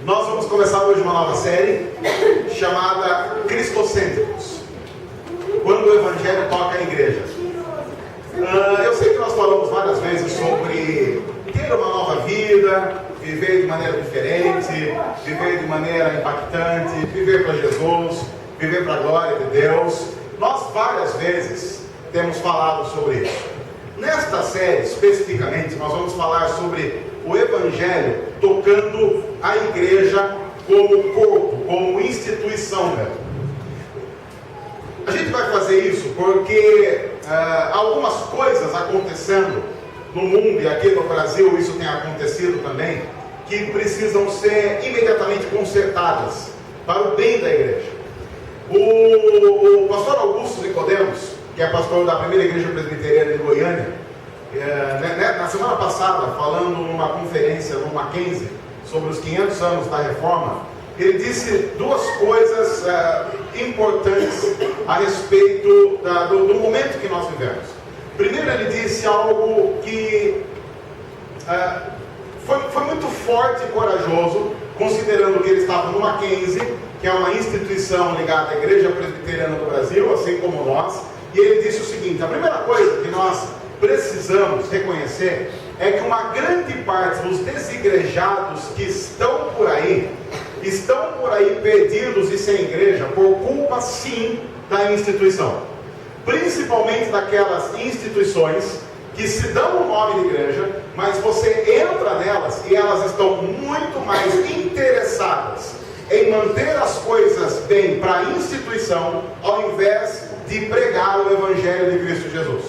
Nós vamos começar hoje uma nova série chamada Cristocêntricos, quando o Evangelho toca a igreja. Eu sei que nós falamos várias vezes sobre ter uma nova vida, viver de maneira diferente, viver de maneira impactante, viver para Jesus, viver para a glória de Deus. Nós várias vezes temos falado sobre isso. Nesta série, especificamente, nós vamos falar sobre o Evangelho tocando a igreja como corpo, como instituição mesmo. A gente vai fazer isso porque algumas coisas acontecendo no mundo e aqui no Brasil, isso tem acontecido também, que precisam ser imediatamente consertadas para o bem da igreja. O pastor Augusto Nicodemos, que é pastor da primeira igreja presbiteriana de Goiânia, na semana passada, falando numa conferência no Mackenzie sobre os 500 anos da reforma, ele disse duas coisas importantes a respeito do momento que nós vivemos. Primeiro, ele disse algo que foi muito forte e corajoso, considerando que ele estava no Mackenzie, que é uma instituição ligada à Igreja Presbiteriana do Brasil, assim como nós. E ele disse o seguinte: a primeira coisa que nós precisamos reconhecer é que uma grande parte dos desigrejados que estão por aí perdidos e sem igreja por culpa, sim, da instituição. Principalmente daquelas instituições que se dão o nome de igreja, mas você entra nelas e elas estão muito mais interessadas em manter as coisas bem para a instituição, ao invés de pregar o Evangelho de Cristo Jesus.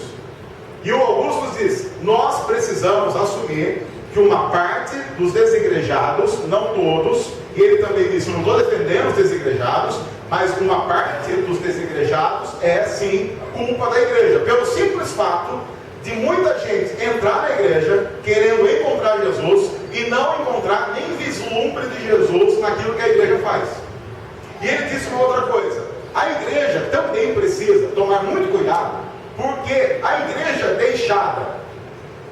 E o Augusto diz: nós precisamos assumir que uma parte dos desigrejados, não todos, e ele também disse: não estou defendendo os desigrejados, mas uma parte dos desigrejados é sim culpa da igreja, pelo simples fato de muita gente entrar na igreja querendo encontrar Jesus e não encontrar nem vislumbre de Jesus naquilo que a igreja faz. E ele disse uma outra coisa: a igreja também precisa tomar muito cuidado, porque a igreja deixada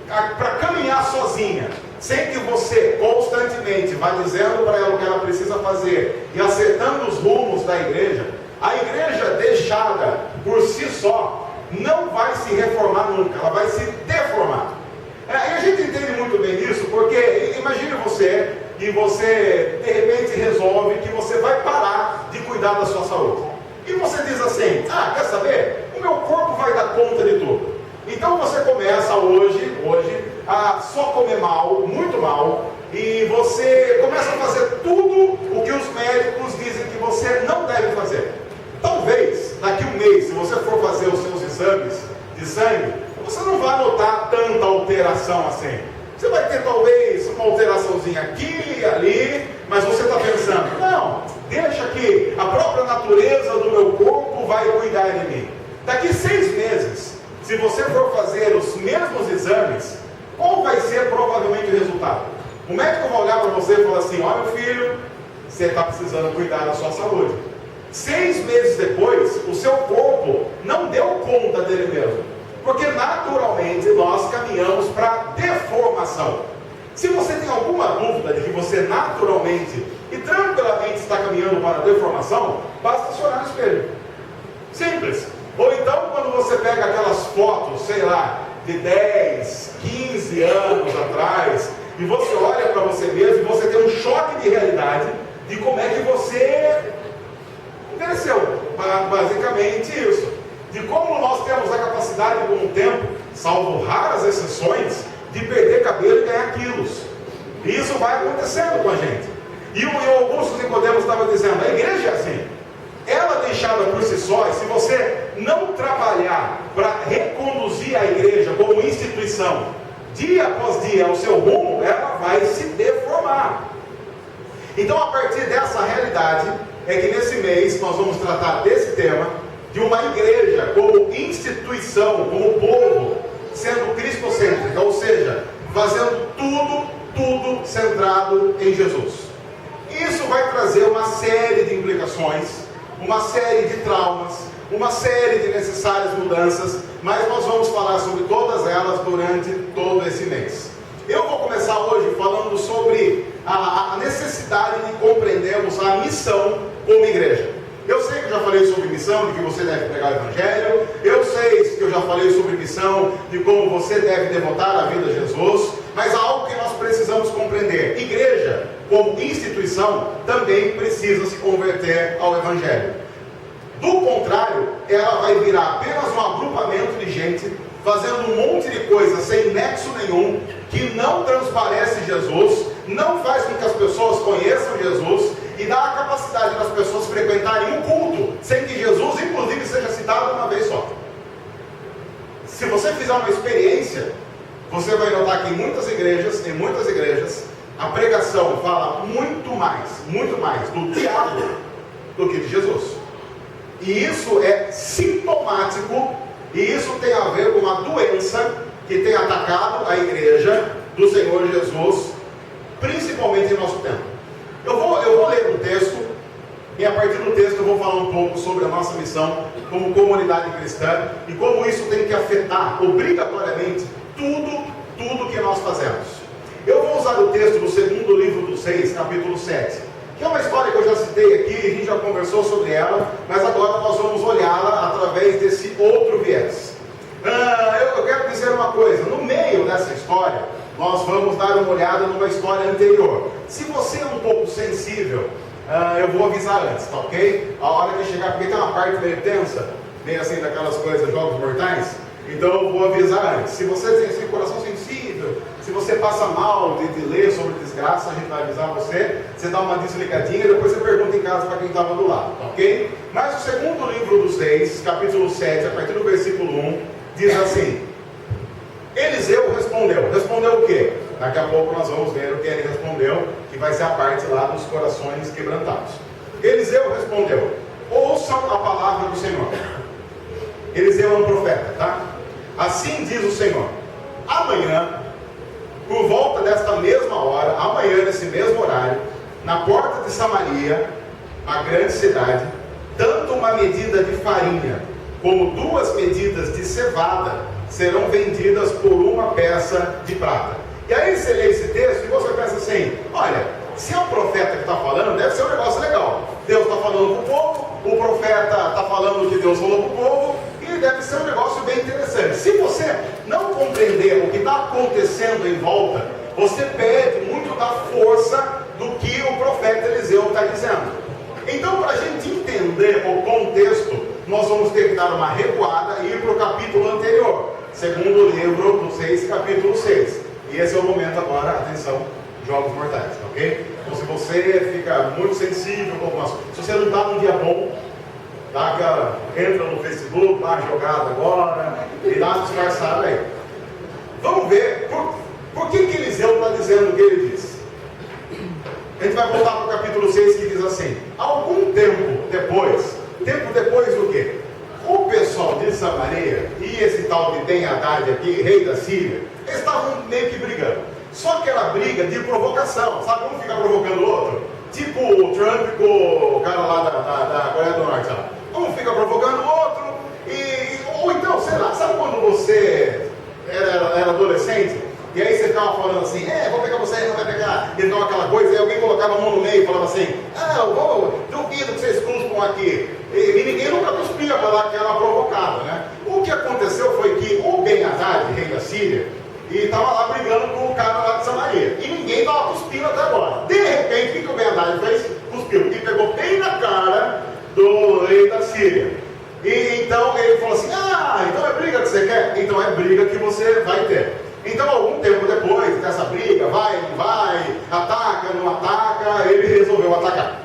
para caminhar sozinha, sem que você constantemente vá dizendo para ela o que ela precisa fazer e acertando os rumos da igreja, a igreja deixada por si só não vai se reformar nunca, ela vai se deformar. E a gente entende muito bem isso, porque imagine você, e você de repente resolve que você vai parar de cuidar da sua saúde. E você diz assim: quer saber? O meu corpo vai dar conta de tudo. Então você começa hoje a só comer mal, muito mal, e você começa a fazer tudo o que os médicos dizem que você não deve fazer. Talvez daqui a um mês, se você for fazer os seus exames de sangue, você não vai notar tanta alteração assim. Você vai ter talvez uma alteraçãozinha aqui e ali, mas você está pensando: não, deixa que a própria natureza do meu corpo vai cuidar de mim. Daqui 6 meses, se você for fazer os mesmos exames, qual vai ser provavelmente o resultado? O médico vai olhar para você e falar assim: olha, meu filho, você está precisando cuidar da sua saúde. 6 meses depois, o seu corpo não deu conta dele mesmo, porque naturalmente nós caminhamos para deformação. Se você tem alguma dúvida de que você naturalmente e tranquilamente está caminhando para a deformação, basta se olhar no espelho. Simples. Ou então, quando você pega aquelas fotos, sei lá, de 10, 15 anos atrás, e você olha para você mesmo e você tem um choque de realidade de como é que você envelheceu. Basicamente isso. De como nós temos a capacidade com o tempo, salvo raras exceções, de perder cabelo e ganhar quilos. E isso vai acontecendo com a gente. E o Augusto Nicodemos estava dizendo: a igreja é assim. Ela deixada por si só, e se você não trabalhar para reconduzir a igreja como instituição, dia após dia, ao seu rumo, ela vai se deformar. Então, a partir dessa realidade, é que nesse mês nós vamos tratar desse tema, de uma igreja como instituição, como povo, sendo cristocêntrica, ou seja, fazendo tudo centrado em Jesus. Isso vai trazer uma série de implicações, uma série de traumas, uma série de necessárias mudanças, mas nós vamos falar sobre todas elas durante todo esse mês. Eu vou começar hoje falando sobre a necessidade capacidade de compreendermos a missão como igreja. Eu sei que eu já falei sobre missão, de que você deve pregar o Evangelho. Eu sei que eu já falei sobre missão, de como você deve devotar a vida a Jesus. Mas há algo que nós precisamos compreender. Igreja, como instituição, também precisa se converter ao Evangelho. Do contrário, ela vai virar apenas um agrupamento de gente, fazendo um monte de coisa sem nexo nenhum, que não transparece Jesus, não faz com que as pessoas conheçam Jesus, e dá a capacidade das pessoas frequentarem um culto, sem que Jesus, inclusive, seja citado uma vez só. Se você fizer uma experiência, você vai notar que em muitas igrejas, a pregação fala muito mais do diabo do que de Jesus. E isso é sintomático, e isso tem a ver com uma doença que tem atacado a igreja do Senhor Jesus, principalmente em nosso tempo. Eu vou ler um texto, e a partir do texto eu vou falar um pouco sobre a nossa missão como comunidade cristã, e como isso tem que afetar obrigatoriamente tudo que nós fazemos. Eu vou usar o texto do segundo livro dos Reis, capítulo 7, que é uma história que eu já citei aqui, a gente já conversou sobre ela, mas agora nós vamos olhá-la através desse outro viés. Eu quero dizer uma coisa, no meio dessa história, nós vamos dar uma olhada numa história anterior. Se você é um pouco sensível, eu vou avisar antes, tá ok? A hora que chegar, porque tem uma parte meio tensa, meio assim daquelas coisas, jogos mortais, então eu vou avisar antes. Se você tem esse coração sensível, se você passa mal de ler sobre desgraça, a gente vai avisar você, você dá uma desligadinha e depois você pergunta em casa para quem estava do lado, tá ok? Mas o segundo livro dos Reis, capítulo 7, a partir do versículo 1, diz assim: Eliseu respondeu. Respondeu o quê? Daqui a pouco nós vamos ver o que ele respondeu, que vai ser a parte lá dos corações quebrantados. Eliseu respondeu: ouçam a palavra do Senhor. Eliseu é um profeta, tá? Assim diz o Senhor: amanhã, por volta desta mesma hora, amanhã nesse mesmo horário, na porta de Samaria, a grande cidade, tanto uma medida de farinha como 2 medidas de cevada serão vendidas por uma peça de prata. E aí você lê esse texto e você pensa assim: olha, se é um profeta que está falando, deve ser um negócio legal. Deus está falando para o povo, o profeta está falando que Deus falou para o povo, e deve ser um negócio bem interessante. Se você não compreender o que está acontecendo em volta, você perde muito da força do que o profeta Eliseu está dizendo. Então, para a gente entender o contexto, nós vamos ter que dar uma recuada e ir para o capítulo anterior, segundo livro dos Reis, capítulo 6. E esse é o momento agora, atenção, jogos mortais, ok? Então, se você fica muito sensível com algumas coisas, se você não está num dia bom, entra no Facebook, dá uma jogada agora, e dá uma disfarçada aí. Vamos ver por que Eliseu está dizendo o que ele diz. A gente vai voltar para o capítulo 6, que diz assim: algum tempo depois do quê? O pessoal de Samaria e esse tal de Ben-Hadad aqui, rei da Síria, eles estavam meio que brigando. Só que era briga de provocação, sabe? Um fica provocando o outro, tipo o Trump com o cara lá da Coreia do Norte, sabe? Um fica provocando o outro, ou então, sei lá, sabe quando você era adolescente? E aí você ficava falando assim: vou pegar você, não vai pegar. E então aquela coisa, e alguém colocava a mão no meio e falava assim: duvido que vocês cuspam aqui. E ninguém nunca cuspia para dar aquela provocada, né? O que aconteceu foi que o Ben-Hadad, rei da Síria, estava lá brigando com o cara lá de Samaria. E ninguém estava cuspindo até agora. De repente, o que o Ben-Hadad fez? Cuspiu. E pegou bem na cara do rei da Síria. E então ele falou assim: então é briga que você quer? Então é briga que você vai ter. Então, algum tempo depois dessa briga, vai, não vai, ataca, não ataca, ele resolveu atacar.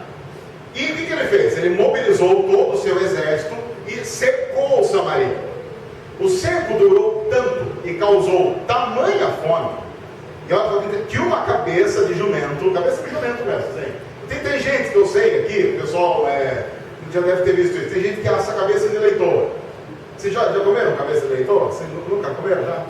E o que ele fez? Ele mobilizou todo o seu exército e cercou Samaria. O cerco durou tanto e causou tamanha fome que uma cabeça de jumento mesmo, tem gente que eu sei aqui, o pessoal já deve ter visto isso, tem gente que assa a cabeça de leitoa. Vocês já comeram cabeça de leitoa? Vocês nunca comeram, já?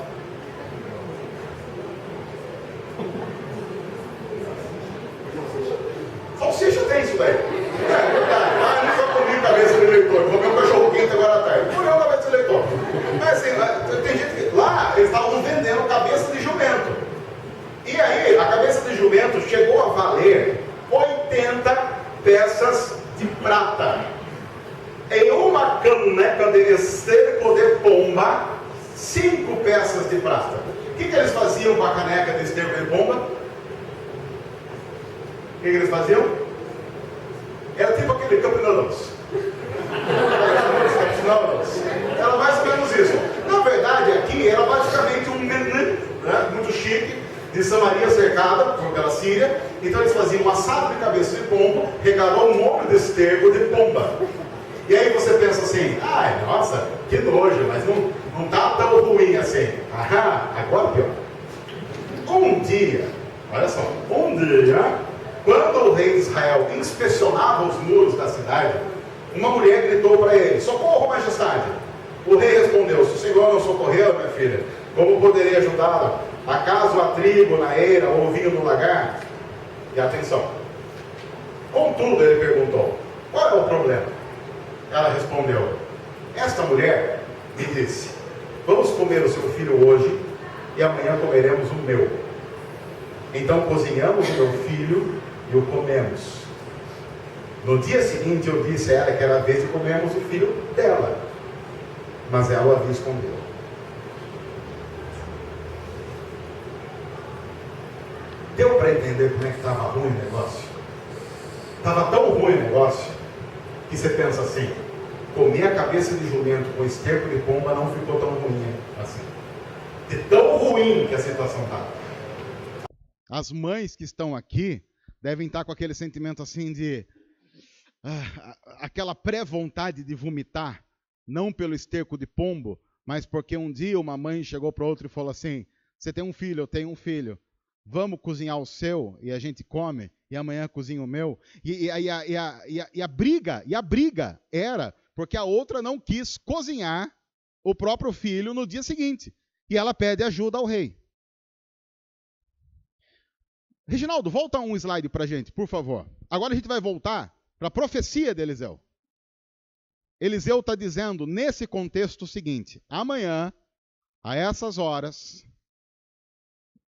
Salsicha tem isso daí. É verdade. Eu nunca comi cabeça de leitão. Vou comer um cachorro quente agora à tarde. Comeu cabeça de leitão. Mas assim, tem gente que lá eles estavam vendendo cabeça de jumento. E aí, a cabeça de jumento chegou a valer 8 peças de prata. Em uma caneca de esterco de pomba, 5 peças de prata. O que eles faziam com a caneca de esterco de pomba? O que eles faziam? Era tipo aquele Cup Noodles. Era mais ou menos isso. Na verdade, aqui era basicamente um menu, né, muito chique, de Samaria cercada pela Síria. Então eles faziam um assado de cabeça de pombo, regaram um molho de esterco de pomba. E aí você pensa assim, ai, nossa, que nojo, mas não tá tão ruim assim. Ah, agora pior. Um dia, olha só, quando o rei de Israel inspecionava os muros da cidade, uma mulher gritou para ele, socorro, majestade. O rei respondeu, se o senhor não socorreu, minha filha, como poderei ajudá-la? Acaso há trigo na eira ou vinho no lagar? E atenção, contudo ele perguntou, qual é o problema? Ela respondeu, esta mulher me disse, vamos comer o seu filho hoje e amanhã comeremos o meu. Então cozinhamos o meu filho e o comemos. No dia seguinte eu disse a ela que era a vez de comermos o filho dela, mas ela o havia escondido. Deu para entender como é que estava ruim o negócio? Estava tão ruim o negócio que você pensa assim, comer a cabeça de jumento com esterco de pomba não ficou tão ruim assim. De tão ruim que a situação estava. As mães que estão aqui devem estar com aquele sentimento assim de aquela pré-vontade de vomitar, não pelo esterco de pombo, mas porque um dia uma mãe chegou para outra e falou assim, você tem um filho, eu tenho um filho, vamos cozinhar o seu e a gente come, e amanhã cozinha o meu. E a briga era porque a outra não quis cozinhar o próprio filho no dia seguinte. E ela pede ajuda ao rei. Reginaldo, volta um slide para a gente, por favor. Agora a gente vai voltar para a profecia de Eliseu. Eliseu está dizendo, nesse contexto, o seguinte, amanhã, a essas horas,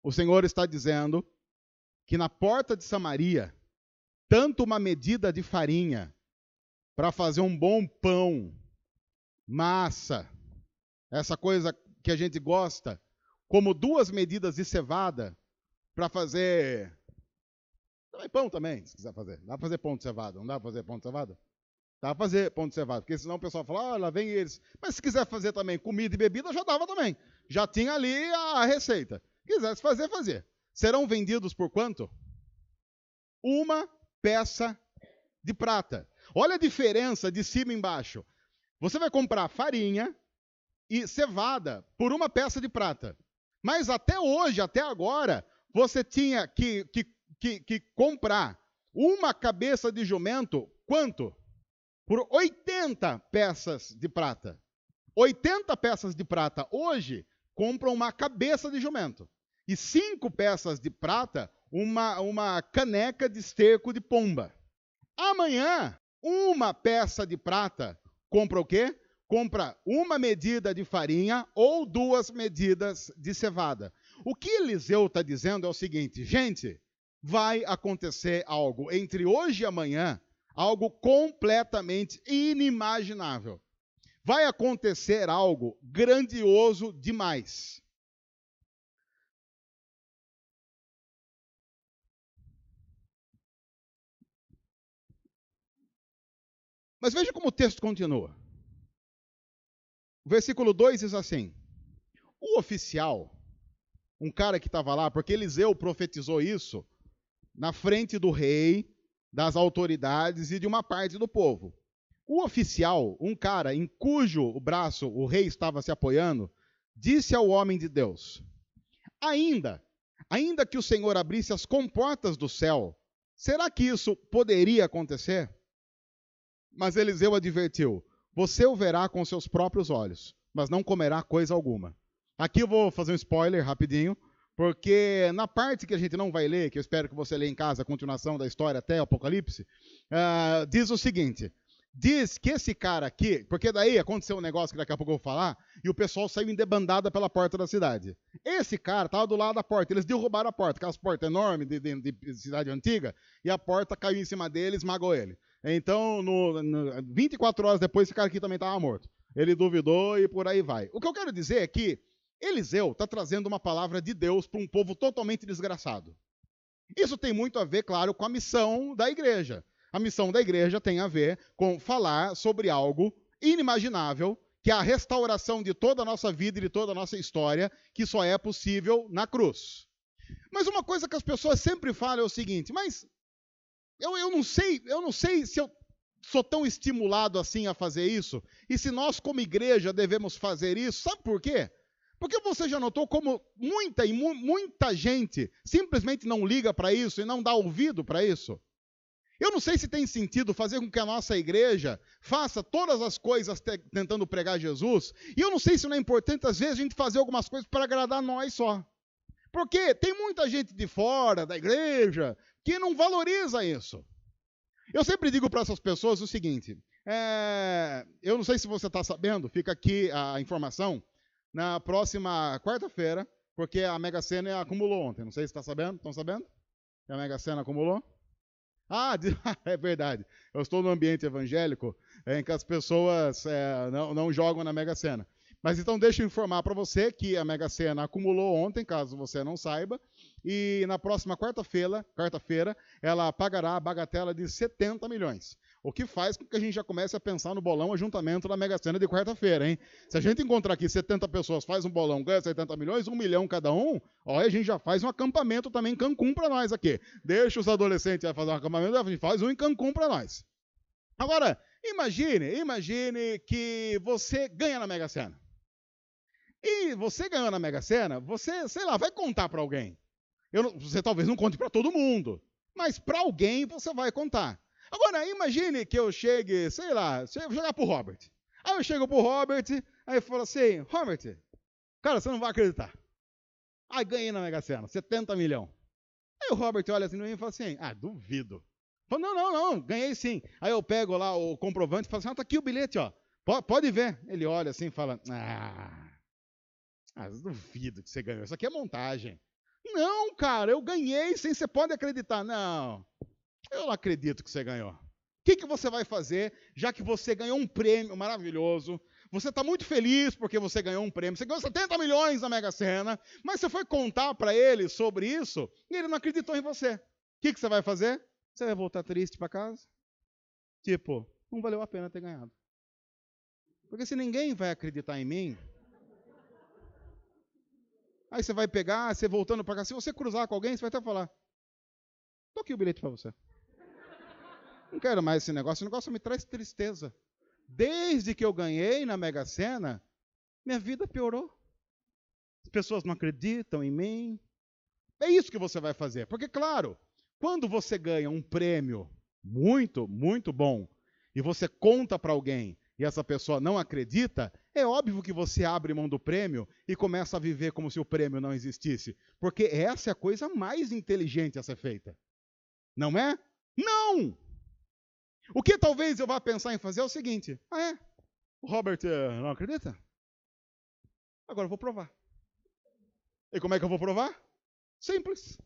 o Senhor está dizendo que na porta de Samaria, tanto uma medida de farinha para fazer um bom pão, massa, essa coisa que a gente gosta, como 2 medidas de cevada para fazer pão também, se quiser fazer. Dá para fazer pão de cevada, não dá para fazer pão de cevada? Dá para fazer pão de cevada, porque senão o pessoal fala, lá vem eles. Mas se quiser fazer também comida e bebida, já dava também. Já tinha ali a receita. Se quisesse fazer, fazia. Serão vendidos por quanto? 1 peça de prata. Olha a diferença de cima e embaixo. Você vai comprar farinha e cevada por 1 peça de prata. Mas até hoje, até agora, você tinha que comprar 1 cabeça de jumento, quanto? Por 80 peças de prata. 80 peças de prata hoje compram 1 cabeça de jumento. E 5 peças de prata, uma caneca de esterco de pomba. Amanhã, 1 peça de prata compra o quê? Compra 1 medida de farinha ou 2 medidas de cevada. O que Eliseu está dizendo é o seguinte, gente, vai acontecer algo entre hoje e amanhã, algo completamente inimaginável. Vai acontecer algo grandioso demais. Mas veja como o texto continua. O versículo 2 diz assim, o oficial, um cara que estava lá, porque Eliseu profetizou isso, na frente do rei, das autoridades e de uma parte do povo. O oficial, um cara em cujo braço o rei estava se apoiando, disse ao homem de Deus, ainda que o Senhor abrisse as comportas do céu, será que isso poderia acontecer? Mas Eliseu advertiu, você o verá com seus próprios olhos, mas não comerá coisa alguma. Aqui eu vou fazer um spoiler rapidinho, porque na parte que a gente não vai ler, que eu espero que você leia em casa, a continuação da história até o Apocalipse, diz o seguinte, Diz que esse cara aqui, porque daí aconteceu um negócio que daqui a pouco eu vou falar, e o pessoal saiu em debandada pela porta da cidade. Esse cara estava do lado da porta, eles derrubaram a porta, aquelas portas enormes de cidade antiga, e a porta caiu em cima dele e esmagou ele. Então, 24 horas depois, esse cara aqui também estava morto. Ele duvidou e por aí vai. O que eu quero dizer é que Eliseu está trazendo uma palavra de Deus para um povo totalmente desgraçado. Isso tem muito a ver, claro, com a missão da igreja. A missão da igreja tem a ver com falar sobre algo inimaginável, que é a restauração de toda a nossa vida e de toda a nossa história, que só é possível na cruz. Mas uma coisa que as pessoas sempre falam é o seguinte, mas eu não sei se eu sou tão estimulado assim a fazer isso, e se nós como igreja devemos fazer isso, sabe por quê? Porque você já notou como muita gente simplesmente não liga para isso e não dá ouvido para isso? Eu não sei se tem sentido fazer com que a nossa igreja faça todas as coisas tentando pregar Jesus, e eu não sei se não é importante, às vezes, a gente fazer algumas coisas para agradar nós só. Porque tem muita gente de fora da igreja que não valoriza isso. Eu sempre digo para essas pessoas o seguinte, eu não sei se você está sabendo, fica aqui a informação, na próxima quarta-feira, porque a Mega Sena acumulou ontem, não sei se está sabendo, estão sabendo? Que a Mega Sena acumulou? Ah, é verdade. Eu estou no ambiente evangélico em que as pessoas não jogam na Mega Sena. Mas então deixa eu informar para você que a Mega Sena acumulou ontem, caso você não saiba, e na próxima quarta-feira, ela pagará a bagatela de 70 milhões. O que faz com que a gente já comece a pensar no bolão ajuntamento da Mega Sena de quarta-feira, hein? Se a gente encontrar aqui 70 pessoas, faz um bolão, ganha 70 milhões, 1 milhão cada um, olha, a gente já faz um acampamento também em Cancún para nós aqui. Deixa os adolescentes fazer um acampamento, a gente faz um em Cancún para nós. Agora, imagine que você ganha na Mega Sena. E você ganhou na Mega Sena, você, sei lá, vai contar para alguém. Você talvez não conte para todo mundo, mas para alguém você vai contar. Agora, imagine que eu chegue, sei lá, vou jogar pro Robert. Aí eu chego pro Robert, aí eu falo assim, Robert, cara, você não vai acreditar. Aí ganhei na Mega Sena, 70 milhões. Aí o Robert olha assim no mim e fala assim, duvido. Eu falo, não, ganhei sim. Aí eu pego lá o comprovante e falo assim, tá aqui o bilhete, ó. Pode ver. Ele olha assim e fala, duvido que você ganhou, isso aqui é montagem. Não, cara, eu ganhei sim, você pode acreditar. Não, eu não acredito que você ganhou. O que você vai fazer, já que você ganhou um prêmio maravilhoso, você está muito feliz porque você ganhou um prêmio, você ganhou 70 milhões na Mega Sena, mas você foi contar para ele sobre isso e ele não acreditou em você. O que você vai fazer? Você vai voltar triste para casa? Tipo, não valeu a pena ter ganhado. Porque se ninguém vai acreditar em mim, aí você vai pegar, você voltando para casa, se você cruzar com alguém, você vai até falar, tô aqui o bilhete para você. Não quero mais esse negócio me traz tristeza. Desde que eu ganhei na Mega Sena, minha vida piorou. As pessoas não acreditam em mim. É isso que você vai fazer. Porque, claro, quando você ganha um prêmio muito, muito bom, e você conta para alguém, e essa pessoa não acredita, é óbvio que você abre mão do prêmio e começa a viver como se o prêmio não existisse. Porque essa é a coisa mais inteligente a ser feita. Não é? Não! O que talvez eu vá pensar em fazer é o seguinte, o Robert não acredita? Agora eu vou provar. E como é que eu vou provar? Simples.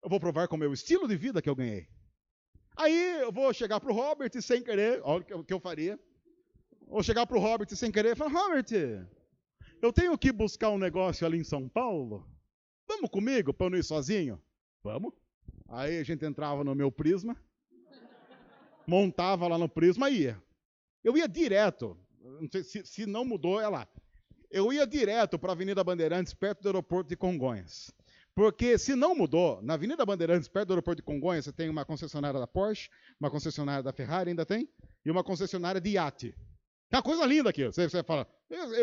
Eu vou provar com o meu estilo de vida que eu ganhei. Aí eu vou chegar para o Robert sem querer, olha o que eu faria. Vou chegar para o Robert sem querer e falar, Robert, eu tenho que buscar um negócio ali em São Paulo. Vamos comigo para eu não ir sozinho? Vamos. Aí a gente entrava no meu Prisma, montava lá no Prisma e ia. Eu ia direto, não sei se não mudou, é lá. Eu ia direto para a Avenida Bandeirantes, perto do aeroporto de Congonhas. Porque se não mudou, na Avenida Bandeirantes, perto do aeroporto de Congonhas, você tem uma concessionária da Porsche, uma concessionária da Ferrari, ainda tem, e uma concessionária de iate. É uma coisa linda aqui. Você fala,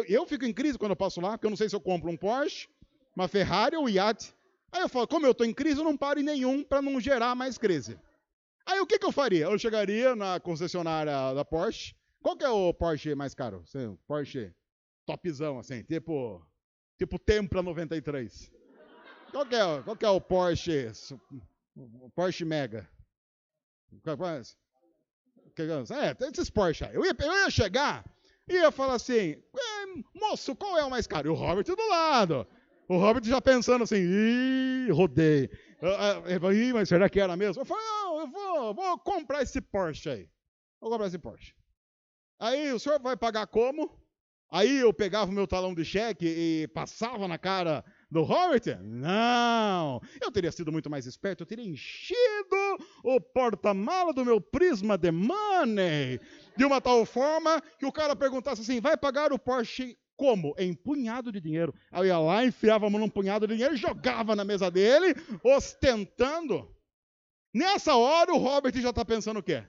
eu fico em crise quando eu passo lá, porque eu não sei se eu compro um Porsche, uma Ferrari ou um iate. Aí eu falo, como eu estou em crise, eu não paro em nenhum para não gerar mais crise. Aí o que eu faria? Eu chegaria na concessionária da Porsche. Qual que é o Porsche mais caro? Porsche topzão, assim, tipo Tempra 93. Qual que é o Porsche Mega? esses Porsche aí. Eu ia chegar e ia falar assim, moço, qual é o mais caro? E o Robert do lado. O Robert já pensando assim, rodei. Mas será que era mesmo? Eu falei, não, eu vou comprar esse Porsche aí. Vou comprar esse Porsche. Aí o senhor vai pagar como? Aí eu pegava o meu talão de cheque e passava na cara do Robert? Não! Eu teria sido muito mais esperto, eu teria enchido o porta-mala do meu Prisma de Money de uma tal forma que o cara perguntasse assim, vai pagar o Porsche como? Em punhado de dinheiro. Aí eu ia lá, enfiava a mão num punhado de dinheiro e jogava na mesa dele, ostentando. Nessa hora o Robert já está pensando o quê?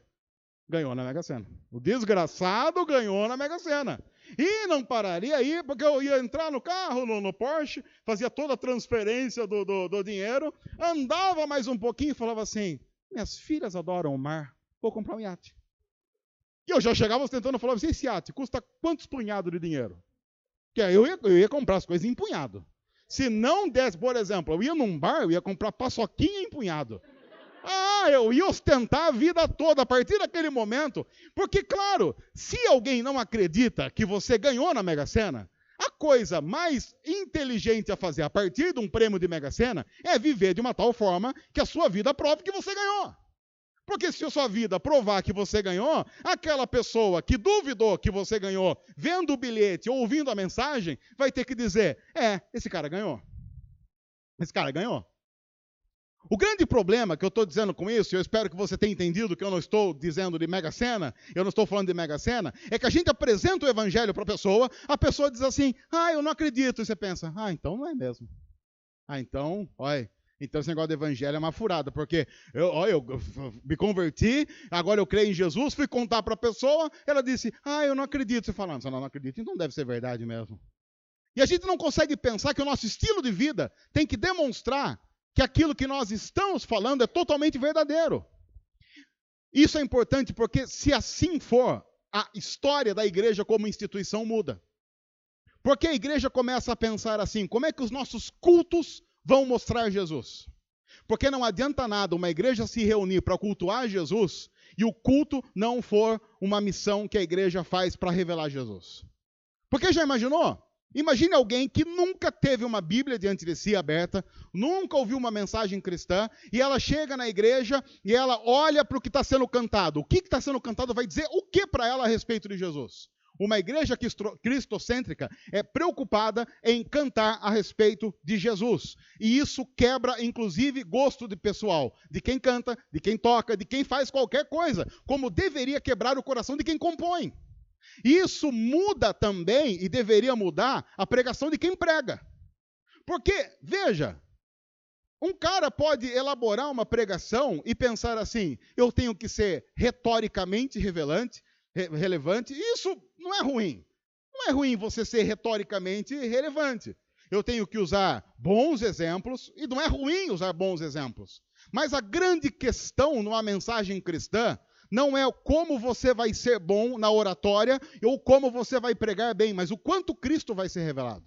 Ganhou na Mega Sena. O desgraçado ganhou na Mega Sena. E não pararia aí, porque eu ia entrar no carro, no Porsche, fazia toda a transferência do dinheiro, andava mais um pouquinho e falava assim, minhas filhas adoram o mar, vou comprar um iate. E eu já chegava ostentando e falava assim, esse iate custa quantos punhados de dinheiro? Porque aí eu ia comprar as coisas em punhado. Se não desse, por exemplo, eu ia num bar, eu ia comprar paçoquinha em punhado. Eu ia ostentar a vida toda a partir daquele momento. Porque, claro, se alguém não acredita que você ganhou na Mega Sena, a coisa mais inteligente a fazer a partir de um prêmio de Mega Sena é viver de uma tal forma que a sua vida prove que você ganhou. Porque se a sua vida provar que você ganhou, aquela pessoa que duvidou que você ganhou, vendo o bilhete ou ouvindo a mensagem, vai ter que dizer, esse cara ganhou. Esse cara ganhou. O grande problema que eu estou dizendo com isso, e eu espero que você tenha entendido que eu não estou dizendo de Mega Sena, eu não estou falando de Mega Sena, é que a gente apresenta o evangelho para a pessoa diz assim, eu não acredito, e você pensa, então não é mesmo. Então esse negócio do evangelho é uma furada, porque eu me converti, agora eu creio em Jesus, fui contar para a pessoa, ela disse, eu não acredito. Você fala, não acredito, então deve ser verdade mesmo. E a gente não consegue pensar que o nosso estilo de vida tem que demonstrar que aquilo que nós estamos falando é totalmente verdadeiro. Isso é importante porque, se assim for, a história da igreja como instituição muda. Porque a igreja começa a pensar assim, como é que os nossos cultos vão mostrar Jesus? Porque não adianta nada uma igreja se reunir para cultuar Jesus e o culto não for uma missão que a igreja faz para revelar Jesus. Porque já imaginou? Imagine alguém que nunca teve uma Bíblia diante de si aberta, nunca ouviu uma mensagem cristã, e ela chega na igreja e ela olha para o que está sendo cantado. O que está sendo cantado vai dizer o que para ela a respeito de Jesus? Uma igreja cristocêntrica é preocupada em cantar a respeito de Jesus. E isso quebra, inclusive, gosto de pessoal, de quem canta, de quem toca, de quem faz qualquer coisa, como deveria quebrar o coração de quem compõe. Isso muda também, e deveria mudar, a pregação de quem prega. Porque, veja, um cara pode elaborar uma pregação e pensar assim, eu tenho que ser retoricamente relevante. Isso não é ruim. Não é ruim você ser retoricamente relevante. Eu tenho que usar bons exemplos, e não é ruim usar bons exemplos. Mas a grande questão numa mensagem cristã não é como você vai ser bom na oratória ou como você vai pregar bem, mas o quanto Cristo vai ser revelado.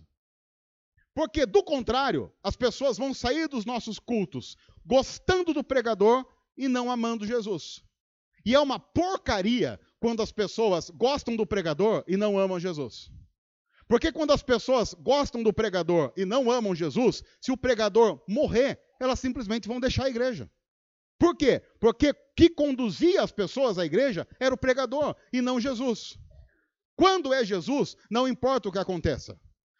Porque, do contrário, as pessoas vão sair dos nossos cultos gostando do pregador e não amando Jesus. E é uma porcaria quando as pessoas gostam do pregador e não amam Jesus. Porque quando as pessoas gostam do pregador e não amam Jesus, se o pregador morrer, elas simplesmente vão deixar a igreja. Por quê? Porque o que conduzia as pessoas à igreja era o pregador e não Jesus. Quando é Jesus, não importa o que aconteça.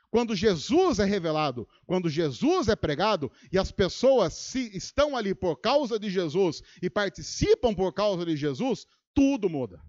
Quando Jesus é revelado, quando Jesus é pregado e as pessoas estão ali por causa de Jesus e participam por causa de Jesus, tudo muda.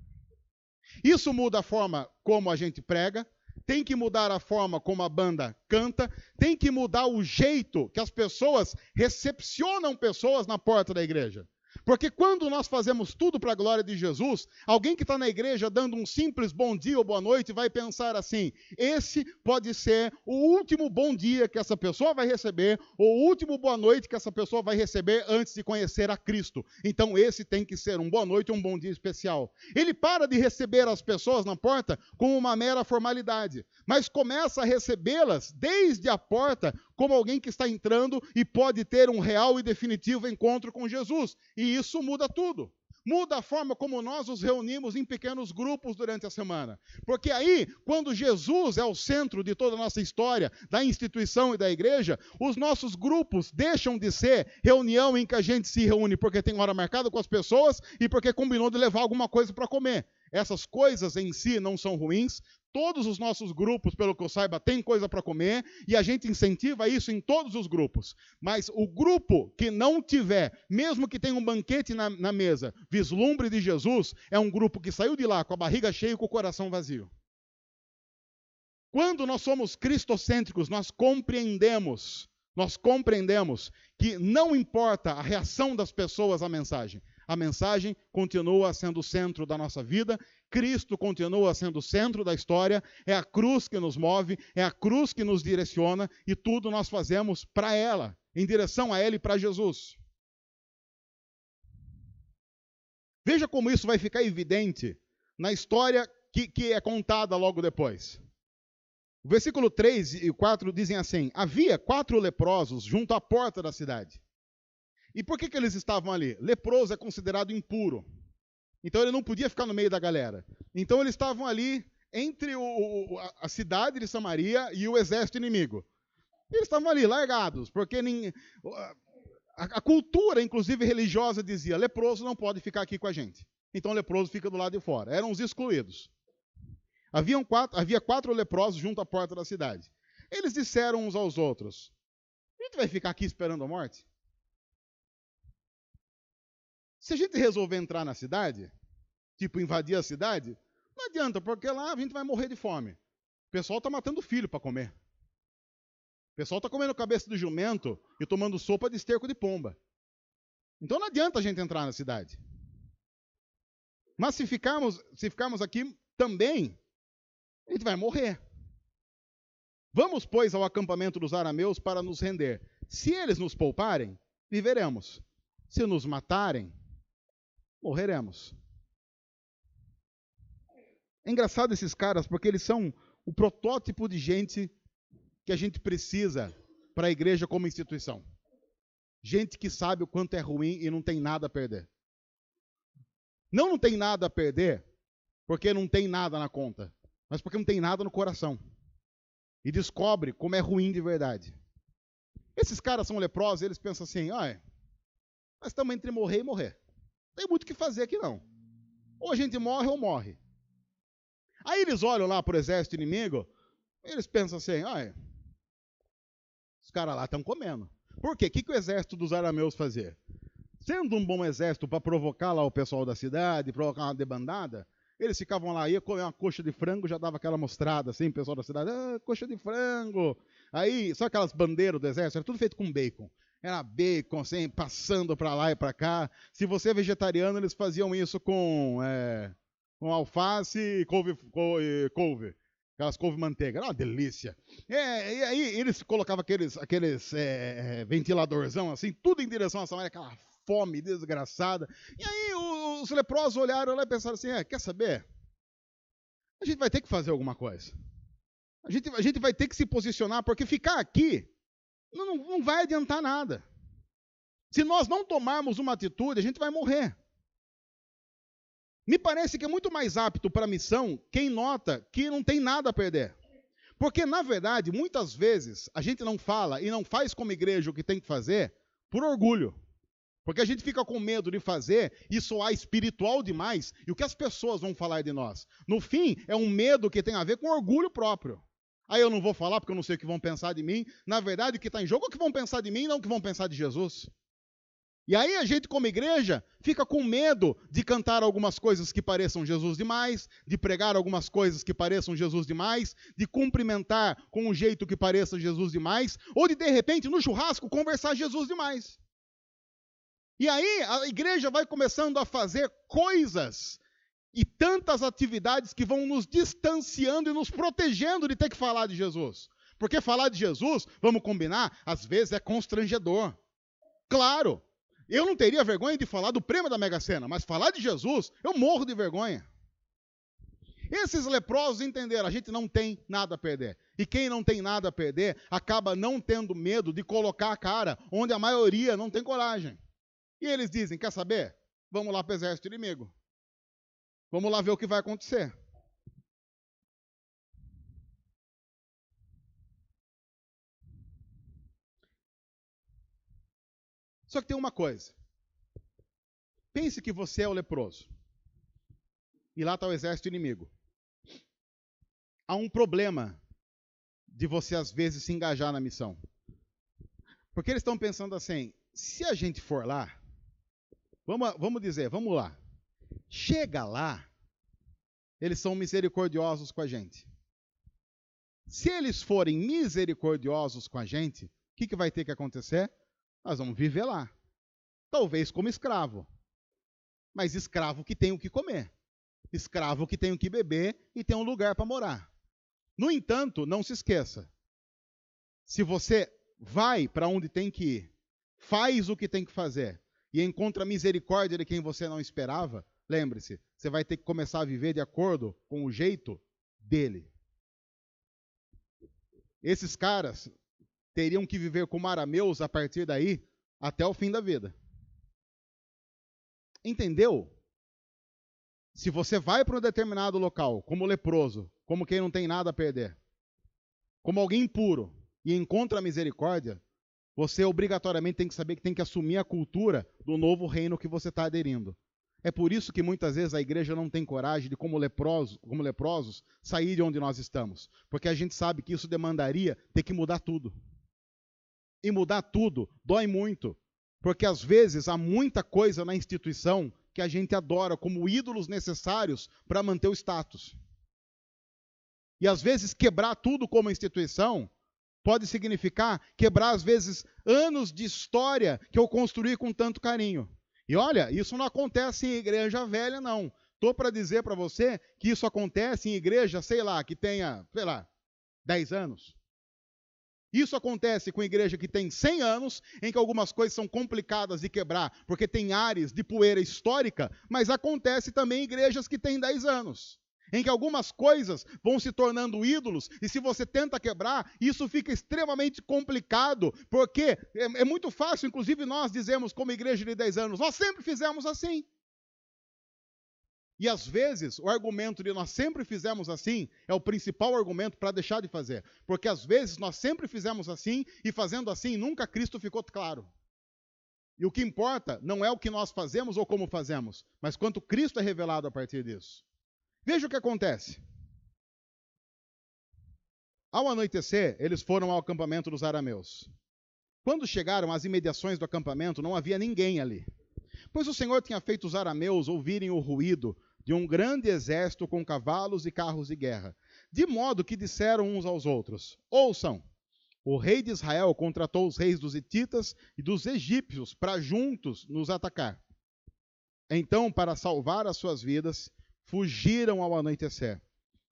Isso muda a forma como a gente prega, tem que mudar a forma como a banda canta, tem que mudar o jeito que as pessoas recepcionam pessoas na porta da igreja. Porque quando nós fazemos tudo para a glória de Jesus, alguém que está na igreja dando um simples bom dia ou boa noite vai pensar assim, esse pode ser o último bom dia que essa pessoa vai receber, ou o último boa noite que essa pessoa vai receber antes de conhecer a Cristo. Então esse tem que ser um boa noite ou um bom dia especial. Ele para de receber as pessoas na porta como uma mera formalidade, mas começa a recebê-las desde a porta como alguém que está entrando e pode ter um real e definitivo encontro com Jesus. E isso muda tudo. Muda a forma como nós nos reunimos em pequenos grupos durante a semana. Porque aí, quando Jesus é o centro de toda a nossa história, da instituição e da igreja, os nossos grupos deixam de ser reunião em que a gente se reúne porque tem hora marcada com as pessoas e porque combinou de levar alguma coisa para comer. Essas coisas em si não são ruins. Todos os nossos grupos, pelo que eu saiba, têm coisa para comer e a gente incentiva isso em todos os grupos. Mas o grupo que não tiver, mesmo que tenha um banquete na mesa, vislumbre de Jesus, é um grupo que saiu de lá com a barriga cheia e com o coração vazio. Quando nós somos cristocêntricos, nós compreendemos que não importa a reação das pessoas à mensagem. A mensagem continua sendo o centro da nossa vida, Cristo continua sendo o centro da história, é a cruz que nos move, é a cruz que nos direciona e tudo nós fazemos para ela, em direção a ela e para Jesus. Veja como isso vai ficar evidente na história que é contada logo depois. O versículo 3 e 4 dizem assim: havia 4 leprosos junto à porta da cidade. E por que eles estavam ali? Leproso é considerado impuro. Então ele não podia ficar no meio da galera. Então eles estavam ali entre a cidade de Samaria e o exército inimigo. E eles estavam ali largados, porque a cultura, inclusive religiosa, dizia: leproso não pode ficar aqui com a gente. Então o leproso fica do lado de fora. Eram os excluídos. Havia 4 leprosos junto à porta da cidade. Eles disseram uns aos outros: a gente vai ficar aqui esperando a morte? Se a gente resolver entrar na cidade, tipo invadir a cidade, não adianta, porque lá a gente vai morrer de fome. O pessoal está matando filho para comer. O pessoal está comendo cabeça de jumento e tomando sopa de esterco de pomba. Então não adianta a gente entrar na cidade. Mas se ficarmos aqui também, a gente vai morrer. Vamos, pois, ao acampamento dos arameus para nos render. Se eles nos pouparem, viveremos. Se nos matarem, morreremos. É engraçado esses caras, porque eles são o protótipo de gente que a gente precisa para a igreja como instituição. Gente que sabe o quanto é ruim e não tem nada a perder. Não tem nada a perder porque não tem nada na conta, mas porque não tem nada no coração. E descobre como é ruim de verdade. Esses caras são leprosos e eles pensam assim: olha, nós estamos entre morrer e morrer. Não tem muito o que fazer aqui não. Ou a gente morre ou morre. Aí eles olham lá para o exército inimigo, e eles pensam assim: olha, os caras lá estão comendo. Por quê? O que o exército dos arameus fazia? Sendo um bom exército para provocar lá o pessoal da cidade, provocar uma debandada, eles ficavam lá, ia comer uma coxa de frango, já dava aquela mostrada assim, o pessoal da cidade: coxa de frango. Aí, só aquelas bandeiras do exército, era tudo feito com bacon. Era bacon, assim, passando para lá e para cá. Se você é vegetariano, eles faziam isso com alface e couve. Aquelas couve-manteiga. Era uma delícia. E aí eles colocavam aqueles ventiladorzão, assim, tudo em direção a Samaria, aquela fome desgraçada. E aí os leprosos olharam lá e pensaram assim: quer saber? A gente vai ter que fazer alguma coisa. A gente vai ter que se posicionar, porque ficar aqui não vai adiantar nada. Se nós não tomarmos uma atitude, a gente vai morrer. Me parece que é muito mais apto para a missão quem nota que não tem nada a perder. Porque, na verdade, muitas vezes, a gente não fala e não faz como igreja o que tem que fazer por orgulho. Porque a gente fica com medo de fazer e soar espiritual demais, e o que as pessoas vão falar de nós. No fim, é um medo que tem a ver com orgulho próprio. Aí eu não vou falar porque eu não sei o que vão pensar de mim. Na verdade, o que está em jogo é o que vão pensar de mim e não o que vão pensar de Jesus. E aí a gente, como igreja, fica com medo de cantar algumas coisas que pareçam Jesus demais, de pregar algumas coisas que pareçam Jesus demais, de cumprimentar com um jeito que pareça Jesus demais, ou de repente, no churrasco, conversar Jesus demais. E aí a igreja vai começando a fazer coisas e tantas atividades que vão nos distanciando e nos protegendo de ter que falar de Jesus. Porque falar de Jesus, vamos combinar, às vezes é constrangedor. Claro, eu não teria vergonha de falar do prêmio da Mega Sena, mas falar de Jesus, eu morro de vergonha. Esses leprosos entenderam: a gente não tem nada a perder. E quem não tem nada a perder, acaba não tendo medo de colocar a cara onde a maioria não tem coragem. E eles dizem: quer saber? vamos lá para o exército inimigo. Vamos lá ver o que vai acontecer. Só que tem uma coisa. Pense que você é o leproso. E lá está o exército inimigo. Há um problema de você, às vezes, se engajar na missão. Porque eles estão pensando assim, se a gente for lá, vamos lá. Chega lá, eles são misericordiosos com a gente. Se eles forem misericordiosos com a gente, o que vai ter que acontecer? Nós vamos viver lá. Talvez como escravo. Mas escravo que tem o que comer. Escravo que tem o que beber e tem um lugar para morar. No entanto, não se esqueça. Se você vai para onde tem que ir, faz o que tem que fazer e encontra misericórdia de quem você não esperava, lembre-se, você vai ter que começar a viver de acordo com o jeito dele. Esses caras teriam que viver como arameus a partir daí até o fim da vida. Entendeu? Se você vai para um determinado local, como leproso, como quem não tem nada a perder, como alguém impuro, e encontra a misericórdia, você obrigatoriamente tem que saber que tem que assumir a cultura do novo reino que você está aderindo. É por isso que muitas vezes a igreja não tem coragem de, como leprosos, sair de onde nós estamos. Porque a gente sabe que isso demandaria ter que mudar tudo. E mudar tudo dói muito. Porque às vezes há muita coisa na instituição que a gente adora como ídolos necessários para manter o status. E às vezes quebrar tudo como instituição pode significar quebrar, às vezes, anos de história que eu construí com tanto carinho. E olha, isso não acontece em igreja velha, não. Estou para dizer para você que isso acontece em igreja, que tenha, 10 anos. Isso acontece com igreja que tem 100 anos, em que algumas coisas são complicadas de quebrar, porque tem áreas de poeira histórica, mas acontece também em igrejas que têm 10 anos. Em que algumas coisas vão se tornando ídolos, e se você tenta quebrar, isso fica extremamente complicado, porque é muito fácil, inclusive nós dizemos como igreja de 10 anos, nós sempre fizemos assim. E às vezes, o argumento de nós sempre fizemos assim é o principal argumento para deixar de fazer. Porque às vezes nós sempre fizemos assim, e fazendo assim, nunca Cristo ficou claro. E o que importa não é o que nós fazemos ou como fazemos, mas quanto Cristo é revelado a partir disso. Veja o que acontece. Ao anoitecer, eles foram ao acampamento dos arameus. Quando chegaram às imediações do acampamento, não havia ninguém ali. Pois o Senhor tinha feito os arameus ouvirem o ruído de um grande exército com cavalos e carros de guerra, de modo que disseram uns aos outros: ouçam, o rei de Israel contratou os reis dos hititas e dos egípcios para juntos nos atacar. Então, para salvar as suas vidas, fugiram ao anoitecer,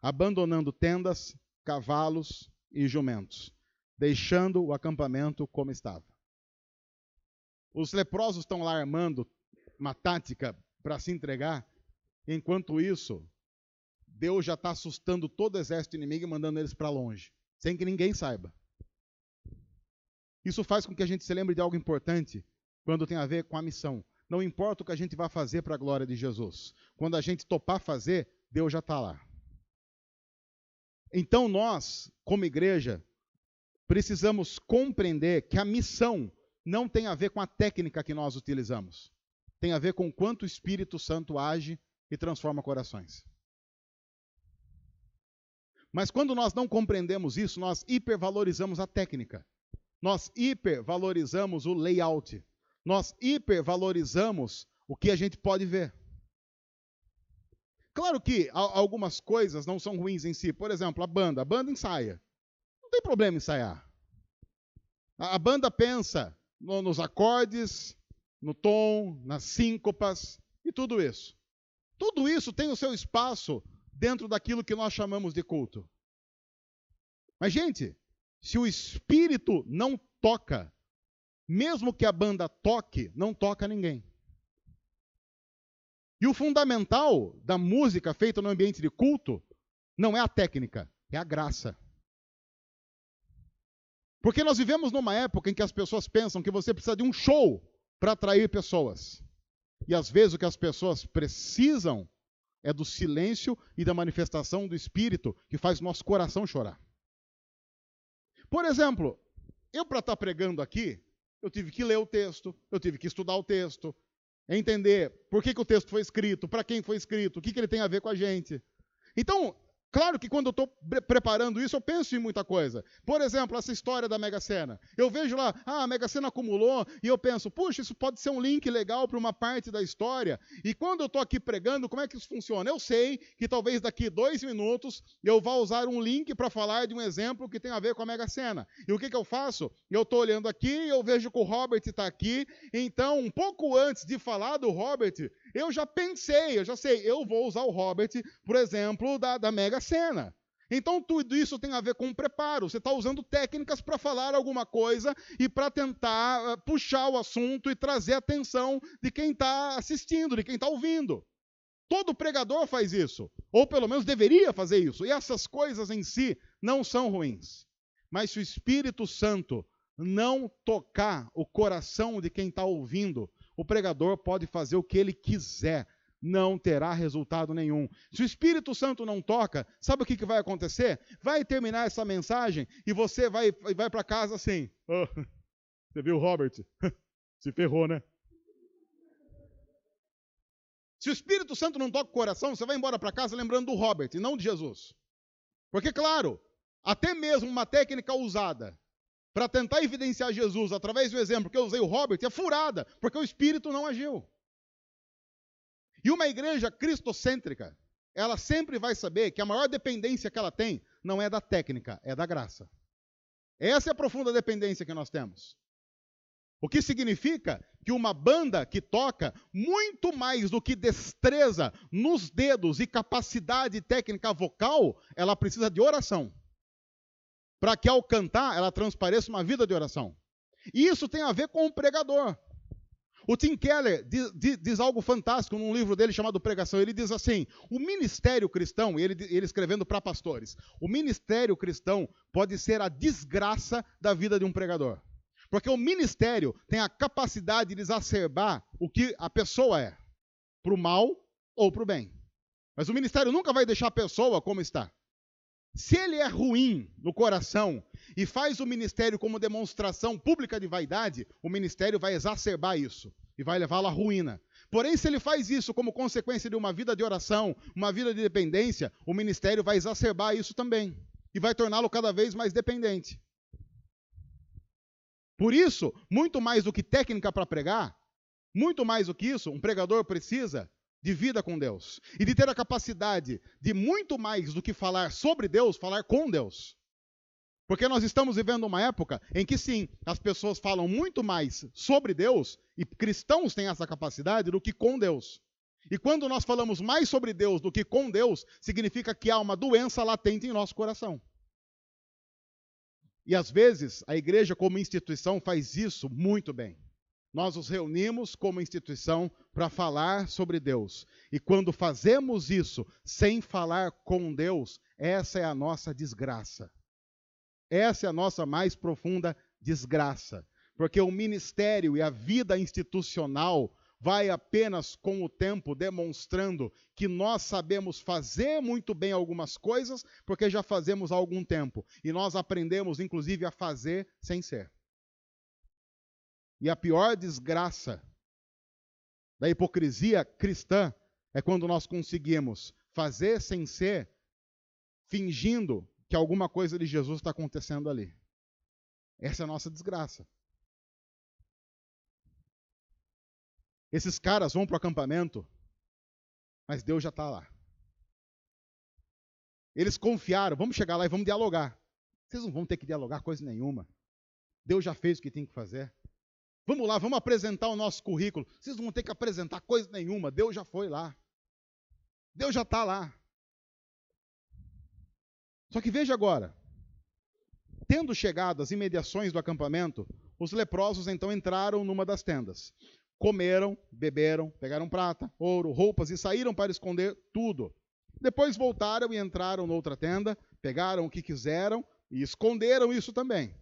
abandonando tendas, cavalos e jumentos, deixando o acampamento como estava. Os leprosos estão lá armando uma tática para se entregar, enquanto isso, Deus já está assustando todo o exército inimigo e mandando eles para longe, sem que ninguém saiba. Isso faz com que a gente se lembre de algo importante quando tem a ver com a missão. Não importa o que a gente vai fazer para a glória de Jesus. Quando a gente topar fazer, Deus já está lá. Então nós, como igreja, precisamos compreender que a missão não tem a ver com a técnica que nós utilizamos. Tem a ver com quanto o Espírito Santo age e transforma corações. Mas quando nós não compreendemos isso, nós hipervalorizamos a técnica. Nós hipervalorizamos o layout. Nós hipervalorizamos o que a gente pode ver. Claro que algumas coisas não são ruins em si. Por exemplo, a banda ensaia. Não tem problema ensaiar. A banda pensa nos acordes, no tom, nas síncopas e tudo isso. Tudo isso tem o seu espaço dentro daquilo que nós chamamos de culto. Mas, gente, se o Espírito não toca, mesmo que a banda toque, não toca ninguém. E o fundamental da música feita no ambiente de culto não é a técnica, é a graça. Porque nós vivemos numa época em que as pessoas pensam que você precisa de um show para atrair pessoas. E às vezes o que as pessoas precisam é do silêncio e da manifestação do Espírito que faz nosso coração chorar. Por exemplo, eu para estar pregando aqui, eu tive que ler o texto, eu tive que estudar o texto, entender por que o texto foi escrito, para quem foi escrito, o que ele tem a ver com a gente. Então, claro que quando eu estou preparando isso, eu penso em muita coisa. Por exemplo, essa história da Mega Sena. Eu vejo lá, a Mega Sena acumulou, e eu penso, puxa, isso pode ser um link legal para uma parte da história. E quando eu estou aqui pregando, como é que isso funciona? Eu sei que talvez daqui 2 minutos eu vá usar um link para falar de um exemplo que tem a ver com a Mega Sena. E o que eu faço? Eu estou olhando aqui, eu vejo que o Robert está aqui, então, um pouco antes de falar do Robert, eu já sei, eu vou usar o Robert, por exemplo, da Mega Sena. Então, tudo isso tem a ver com preparo. Você está usando técnicas para falar alguma coisa e para tentar puxar o assunto e trazer a atenção de quem está assistindo, de quem está ouvindo. Todo pregador faz isso, ou pelo menos deveria fazer isso. E essas coisas em si não são ruins. Mas se o Espírito Santo não tocar o coração de quem está ouvindo, o pregador pode fazer o que ele quiser, não terá resultado nenhum. Se o Espírito Santo não toca, sabe o que vai acontecer? Vai terminar essa mensagem e você vai para casa assim. Oh, você viu, Robert? Se ferrou, né? Se o Espírito Santo não toca o coração, você vai embora para casa lembrando do Robert e não de Jesus. Porque, claro, até mesmo uma técnica usada para tentar evidenciar Jesus através do exemplo que eu usei o Robert é furada, porque o Espírito não agiu. E uma igreja cristocêntrica, ela sempre vai saber que a maior dependência que ela tem não é da técnica, é da graça. Essa é a profunda dependência que nós temos. O que significa que uma banda que toca muito mais do que destreza nos dedos e capacidade técnica vocal, ela precisa de oração. Para que ao cantar, ela transpareça uma vida de oração. E isso tem a ver com o pregador. O Tim Keller diz algo fantástico num livro dele chamado Pregação. Ele diz assim, o ministério cristão, ele escrevendo para pastores, o ministério cristão pode ser a desgraça da vida de um pregador. Porque o ministério tem a capacidade de exacerbar o que a pessoa é, para o mal ou para o bem. Mas o ministério nunca vai deixar a pessoa como está. Se ele é ruim no coração e faz o ministério como demonstração pública de vaidade, o ministério vai exacerbar isso e vai levá-lo à ruína. Porém, se ele faz isso como consequência de uma vida de oração, uma vida de dependência, o ministério vai exacerbar isso também e vai torná-lo cada vez mais dependente. Por isso, muito mais do que técnica para pregar, muito mais do que isso, um pregador precisa de vida com Deus. E de ter a capacidade de muito mais do que falar sobre Deus, falar com Deus. Porque nós estamos vivendo uma época em que sim, as pessoas falam muito mais sobre Deus, e cristãos têm essa capacidade, do que com Deus. E quando nós falamos mais sobre Deus do que com Deus, significa que há uma doença latente em nosso coração. E às vezes, a igreja como instituição faz isso muito bem. Nós nos reunimos como instituição para falar sobre Deus. E quando fazemos isso sem falar com Deus, essa é a nossa desgraça. Essa é a nossa mais profunda desgraça. Porque o ministério e a vida institucional vai apenas com o tempo demonstrando que nós sabemos fazer muito bem algumas coisas, porque já fazemos há algum tempo. E nós aprendemos, inclusive, a fazer sem ser. E a pior desgraça da hipocrisia cristã é quando nós conseguimos fazer sem ser, fingindo que alguma coisa de Jesus está acontecendo ali. Essa é a nossa desgraça. Esses caras vão para o acampamento, mas Deus já está lá. Eles confiaram, vamos chegar lá e vamos dialogar. Vocês não vão ter que dialogar coisa nenhuma. Deus já fez o que tem que fazer. Vamos lá, vamos apresentar o nosso currículo. Vocês não vão ter que apresentar coisa nenhuma. Deus já foi lá. Deus já está lá. Só que veja agora. Tendo chegado às imediações do acampamento, os leprosos então entraram numa das tendas. Comeram, beberam, pegaram prata, ouro, roupas e saíram para esconder tudo. Depois voltaram e entraram noutra tenda, pegaram o que quiseram e esconderam isso também.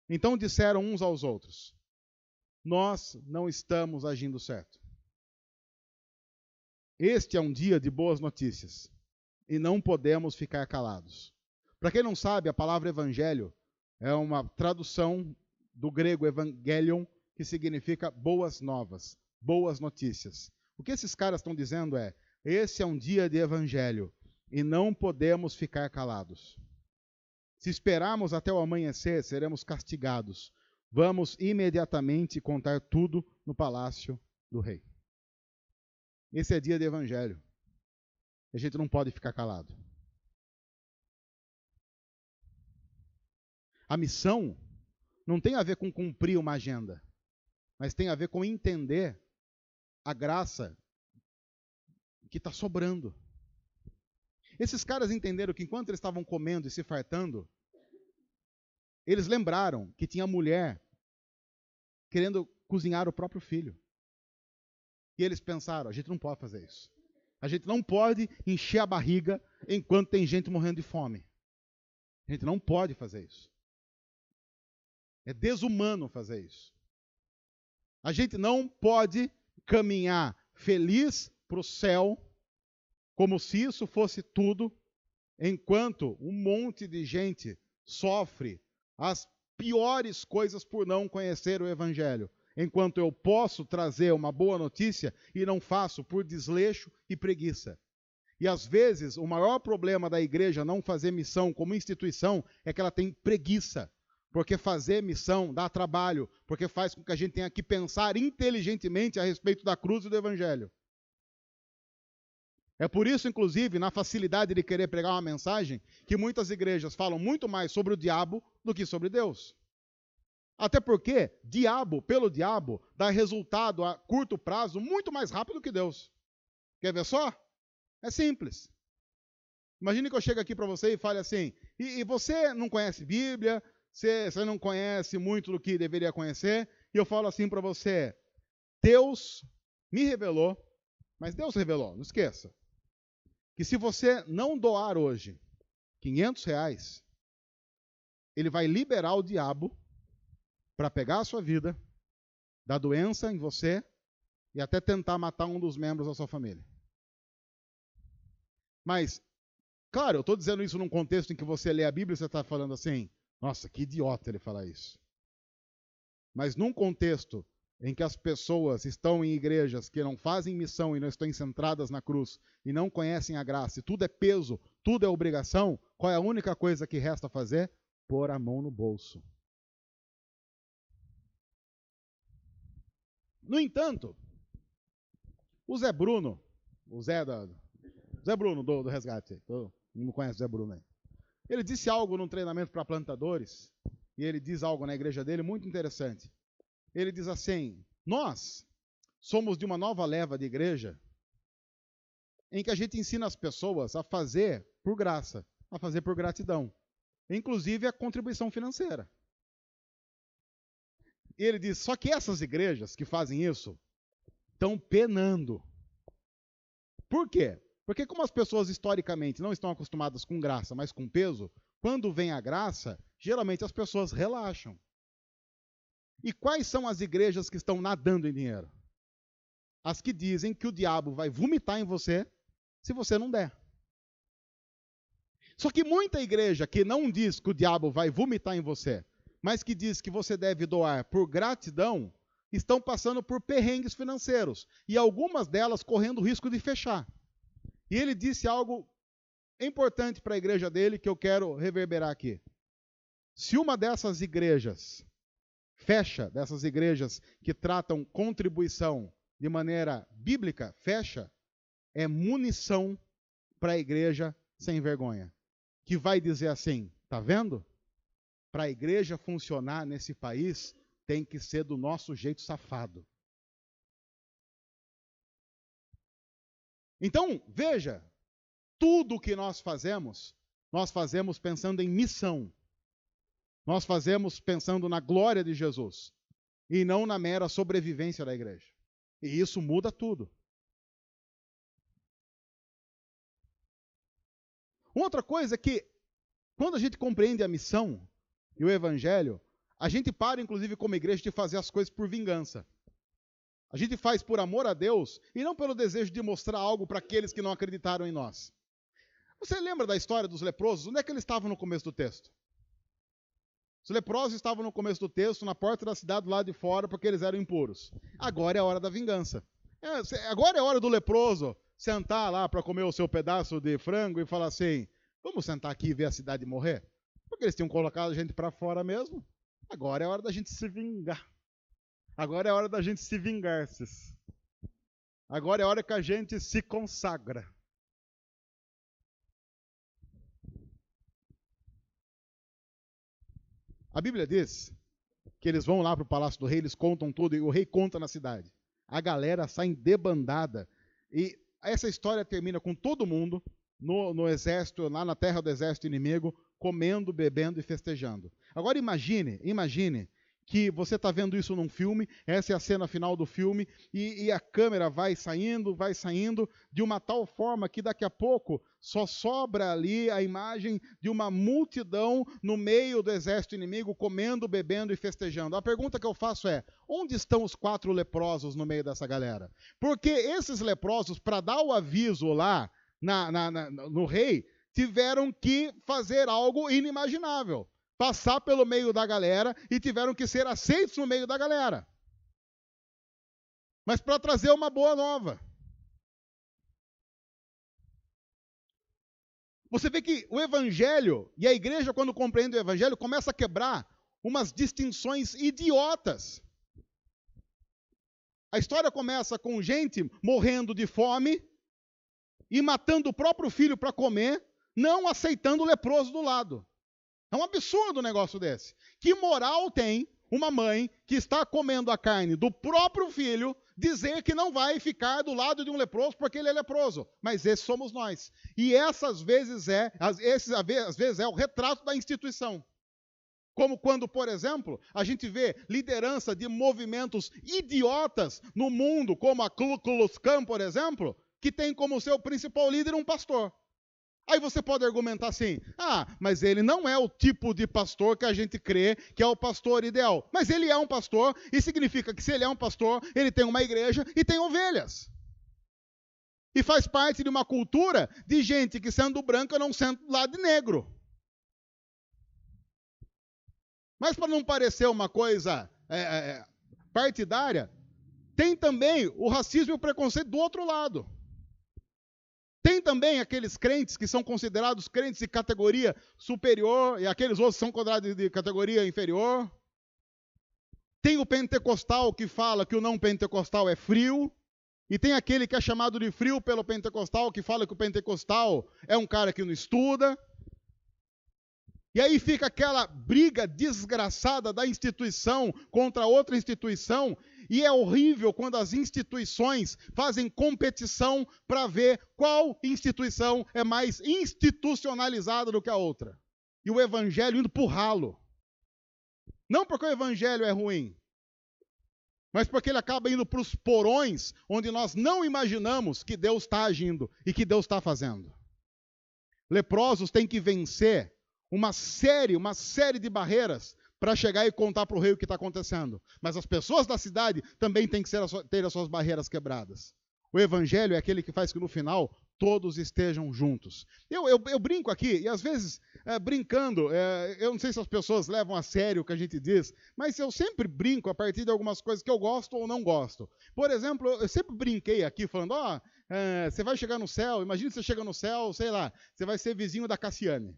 Então disseram uns aos outros: nós não estamos agindo certo. Este é um dia de boas notícias e não podemos ficar calados. Para quem não sabe, a palavra evangelho é uma tradução do grego evangelion, que significa boas novas, boas notícias. O que esses caras estão dizendo é: esse é um dia de evangelho e não podemos ficar calados. Se esperarmos até o amanhecer, seremos castigados. Vamos imediatamente contar tudo no palácio do rei. Esse é dia de evangelho. A gente não pode ficar calado. A missão não tem a ver com cumprir uma agenda, mas tem a ver com entender a graça que está sobrando. Esses caras entenderam que enquanto eles estavam comendo e se fartando, eles lembraram que tinha mulher querendo cozinhar o próprio filho. E eles pensaram: a gente não pode fazer isso. A gente não pode encher a barriga enquanto tem gente morrendo de fome. A gente não pode fazer isso. É desumano fazer isso. A gente não pode caminhar feliz para o céu como se isso fosse tudo, enquanto um monte de gente sofre as piores coisas por não conhecer o Evangelho. Enquanto eu posso trazer uma boa notícia e não faço por desleixo e preguiça. E às vezes o maior problema da igreja não fazer missão como instituição é que ela tem preguiça. Porque fazer missão dá trabalho, porque faz com que a gente tenha que pensar inteligentemente a respeito da cruz e do Evangelho. É por isso, inclusive, na facilidade de querer pregar uma mensagem, que muitas igrejas falam muito mais sobre o diabo do que sobre Deus. Até porque diabo, pelo diabo, dá resultado a curto prazo muito mais rápido que Deus. Quer ver só? É simples. Imagine que eu chego aqui para você e fale assim: e você não conhece Bíblia, você não conhece muito do que deveria conhecer, e eu falo assim para você: Deus me revelou, mas Deus revelou, não esqueça, que se você não doar hoje R$500, ele vai liberar o diabo para pegar a sua vida, dar doença em você e até tentar matar um dos membros da sua família. Mas, claro, eu estou dizendo isso num contexto em que você lê a Bíblia e você está falando assim: nossa, que idiota ele falar isso. Mas num contexto em que as pessoas estão em igrejas que não fazem missão e não estão centradas na cruz e não conhecem a graça, e tudo é peso, tudo é obrigação, qual é a única coisa que resta fazer? Pôr a mão no bolso. No entanto, o Zé Bruno, Zé Bruno do Resgate, todo mundo conhece o Zé Bruno aí. Ele disse algo num treinamento para plantadores, e ele diz algo na igreja dele muito interessante. Ele diz assim: nós somos de uma nova leva de igreja em que a gente ensina as pessoas a fazer por graça, a fazer por gratidão, inclusive a contribuição financeira. E ele diz: só que essas igrejas que fazem isso estão penando. Por quê? Porque como as pessoas historicamente não estão acostumadas com graça, mas com peso, quando vem a graça, geralmente as pessoas relaxam. E quais são as igrejas que estão nadando em dinheiro? As que dizem que o diabo vai vomitar em você se você não der. Só que muita igreja que não diz que o diabo vai vomitar em você, mas que diz que você deve doar por gratidão, estão passando por perrengues financeiros, e algumas delas correndo o risco de fechar. E ele disse algo importante para a igreja dele que eu quero reverberar aqui. Se uma dessas igrejas fecha, dessas igrejas que tratam contribuição de maneira bíblica, fecha, é munição para a igreja sem vergonha, que vai dizer assim: tá vendo? Para a igreja funcionar nesse país, tem que ser do nosso jeito safado. Então, veja, tudo o que nós fazemos pensando em missão. Nós fazemos pensando na glória de Jesus e não na mera sobrevivência da igreja. E isso muda tudo. Outra coisa é que, quando a gente compreende a missão e o evangelho, a gente para, inclusive, como igreja, de fazer as coisas por vingança. A gente faz por amor a Deus e não pelo desejo de mostrar algo para aqueles que não acreditaram em nós. Você lembra da história dos leprosos? Onde é que eles estavam no começo do texto? Os leprosos estavam no começo do texto, na porta da cidade do lado de fora, porque eles eram impuros. Agora é a hora da vingança. Agora é a hora do leproso sentar lá para comer o seu pedaço de frango e falar assim, vamos sentar aqui e ver a cidade morrer? Porque eles tinham colocado a gente para fora mesmo. Agora é a hora da gente se vingar. Agora é a hora da gente se vingar. Agora é a hora que a gente se consagra. A Bíblia diz que eles vão lá para o palácio do rei, eles contam tudo, e o rei conta na cidade. A galera sai debandada. E essa história termina com todo mundo no exército, lá na terra do exército inimigo, comendo, bebendo e festejando. Agora imagine que você está vendo isso num filme, essa é a cena final do filme, e a câmera vai saindo de uma tal forma que daqui a pouco só sobra ali a imagem de uma multidão no meio do exército inimigo, comendo, bebendo e festejando. A pergunta que eu faço é, onde estão os 4 leprosos no meio dessa galera? Porque esses leprosos, para dar o aviso lá no rei, tiveram que fazer algo inimaginável. Passar pelo meio da galera e tiveram que ser aceitos no meio da galera. Mas para trazer uma boa nova. Você vê que o evangelho, e a igreja quando compreende o evangelho, começa a quebrar umas distinções idiotas. A história começa com gente morrendo de fome e matando o próprio filho para comer, não aceitando o leproso do lado. É um absurdo um negócio desse. Que moral tem uma mãe que está comendo a carne do próprio filho dizer que não vai ficar do lado de um leproso porque ele é leproso? Mas esses somos nós. E às vezes é o retrato da instituição. Como quando, por exemplo, a gente vê liderança de movimentos idiotas no mundo, como a Ku Klux Klan, por exemplo, que tem como seu principal líder um pastor. Aí você pode argumentar assim, mas ele não é o tipo de pastor que a gente crê que é o pastor ideal. Mas ele é um pastor, e significa que se ele é um pastor, ele tem uma igreja e tem ovelhas. E faz parte de uma cultura de gente que sendo branca não sendo do lado de negro. Mas para não parecer uma coisa partidária, tem também o racismo e o preconceito do outro lado. Tem também aqueles crentes que são considerados crentes de categoria superior e aqueles outros que são considerados de categoria inferior. Tem o pentecostal que fala que o não pentecostal é frio. E tem aquele que é chamado de frio pelo pentecostal que fala que o pentecostal é um cara que não estuda. E aí fica aquela briga desgraçada da instituição contra outra instituição. E é horrível quando as instituições fazem competição para ver qual instituição é mais institucionalizada do que a outra. E o evangelho indo para o ralo. Não porque o evangelho é ruim, mas porque ele acaba indo para os porões onde nós não imaginamos que Deus está agindo e que Deus está fazendo. Leprosos têm que vencer uma série de barreiras para chegar e contar para o rei o que está acontecendo. Mas as pessoas da cidade também têm que ter as suas barreiras quebradas. O evangelho é aquele que faz que no final todos estejam juntos. Eu brinco aqui, e às vezes brincando, eu não sei se as pessoas levam a sério o que a gente diz, mas eu sempre brinco a partir de algumas coisas que eu gosto ou não gosto. Por exemplo, eu sempre brinquei aqui falando, você vai chegar no céu, imagina que você chega no céu, sei lá, você vai ser vizinho da Cassiane.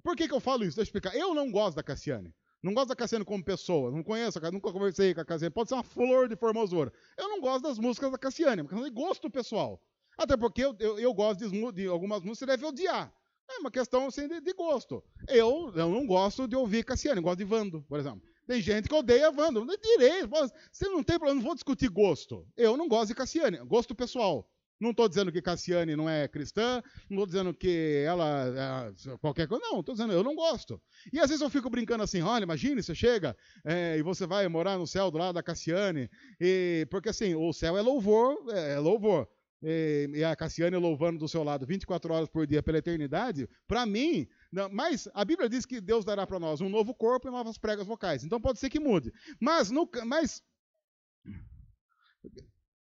Por que eu falo isso? Deixa eu explicar. Eu não gosto da Cassiane. Não gosto da Cassiane como pessoa. Não conheço, nunca conversei com a Cassiane. Pode ser uma flor de formosura. Eu não gosto das músicas da Cassiane, porque é gosto pessoal. Até porque eu gosto de algumas músicas, você deve odiar. É uma questão assim, de gosto. Eu não gosto de ouvir Cassiane, eu gosto de Vando, por exemplo. Tem gente que odeia Vando. Direito, você não tem problema, não vou discutir gosto. Eu não gosto de Cassiane, gosto pessoal. Não estou dizendo que Cassiane não é cristã, não estou dizendo que ela é qualquer coisa, não, estou dizendo eu não gosto. E às vezes eu fico brincando assim, olha, imagine, você chega e você vai morar no céu do lado da Cassiane, porque assim, o céu é louvor, e a Cassiane louvando do seu lado 24 horas por dia pela eternidade, para mim, não, mas a Bíblia diz que Deus dará para nós um novo corpo e novas pregas vocais, então pode ser que mude. Mas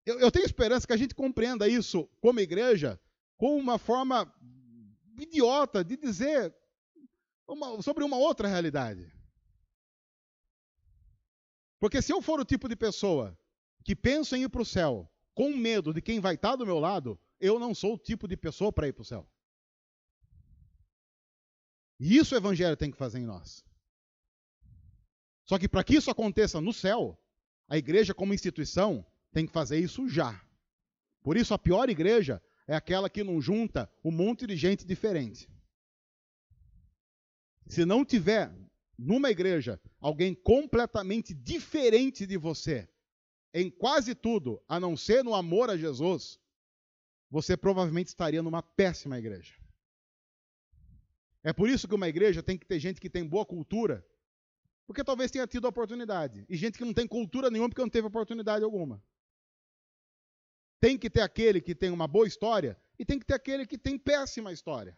Eu tenho esperança que a gente compreenda isso como igreja, com uma forma idiota de dizer sobre uma outra realidade. Porque se eu for o tipo de pessoa que pensa em ir para o céu com medo de quem vai estar do meu lado, eu não sou o tipo de pessoa para ir para o céu. E isso o Evangelho tem que fazer em nós. Só que para que isso aconteça no céu, a igreja como instituição tem que fazer isso já. Por isso a pior igreja é aquela que não junta um monte de gente diferente. Se não tiver numa igreja alguém completamente diferente de você, em quase tudo, a não ser no amor a Jesus, você provavelmente estaria numa péssima igreja. É por isso que uma igreja tem que ter gente que tem boa cultura, porque talvez tenha tido oportunidade, e gente que não tem cultura nenhuma porque não teve oportunidade alguma. Tem que ter aquele que tem uma boa história e tem que ter aquele que tem péssima história.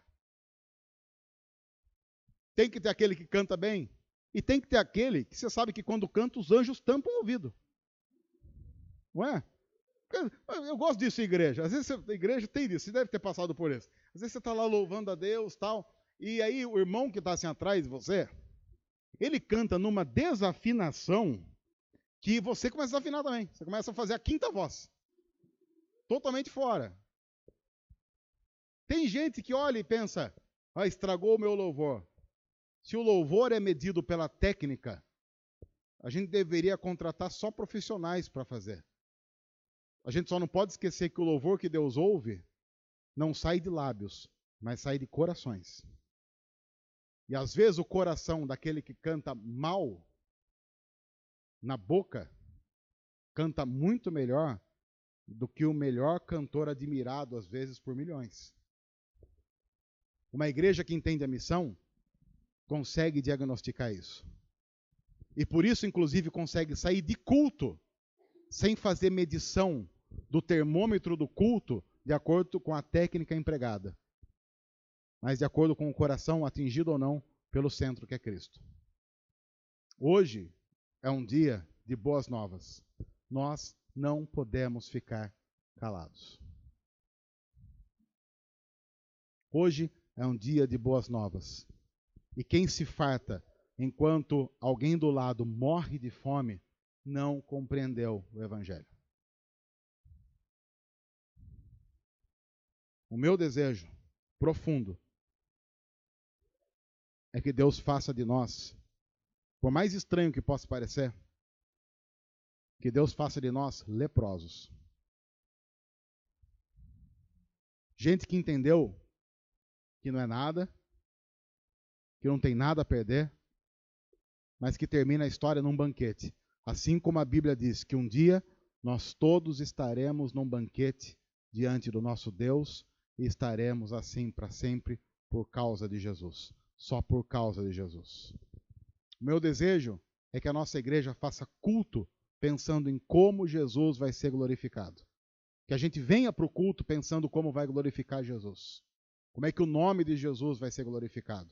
Tem que ter aquele que canta bem e tem que ter aquele que você sabe que quando canta os anjos tampam o ouvido. Não é? Eu gosto disso em igreja. Às vezes a igreja tem disso, você deve ter passado por isso. Às vezes você está lá louvando a Deus tal, e aí o irmão que está assim atrás de você, ele canta numa desafinação que você começa a desafinar também. Você começa a fazer a quinta voz. Totalmente fora. Tem gente que olha e pensa, estragou o meu louvor. Se o louvor é medido pela técnica, a gente deveria contratar só profissionais para fazer. A gente só não pode esquecer que o louvor que Deus ouve não sai de lábios, mas sai de corações. E às vezes o coração daquele que canta mal na boca canta muito melhor do que o melhor cantor admirado, às vezes, por milhões. Uma igreja que entende a missão consegue diagnosticar isso. E por isso, inclusive, consegue sair de culto sem fazer medição do termômetro do culto de acordo com a técnica empregada, mas de acordo com o coração atingido ou não pelo centro que é Cristo. Hoje é um dia de boas novas. Nós não podemos ficar calados. Hoje é um dia de boas novas. E quem se farta enquanto alguém do lado morre de fome, não compreendeu o Evangelho. O meu desejo profundo é que Deus faça de nós, por mais estranho que possa parecer, que Deus faça de nós leprosos. Gente que entendeu que não é nada, que não tem nada a perder, mas que termina a história num banquete. Assim como a Bíblia diz que um dia nós todos estaremos num banquete diante do nosso Deus e estaremos assim para sempre por causa de Jesus. Só por causa de Jesus. O meu desejo é que a nossa igreja faça culto pensando em como Jesus vai ser glorificado. Que a gente venha para o culto pensando como vai glorificar Jesus. Como é que o nome de Jesus vai ser glorificado.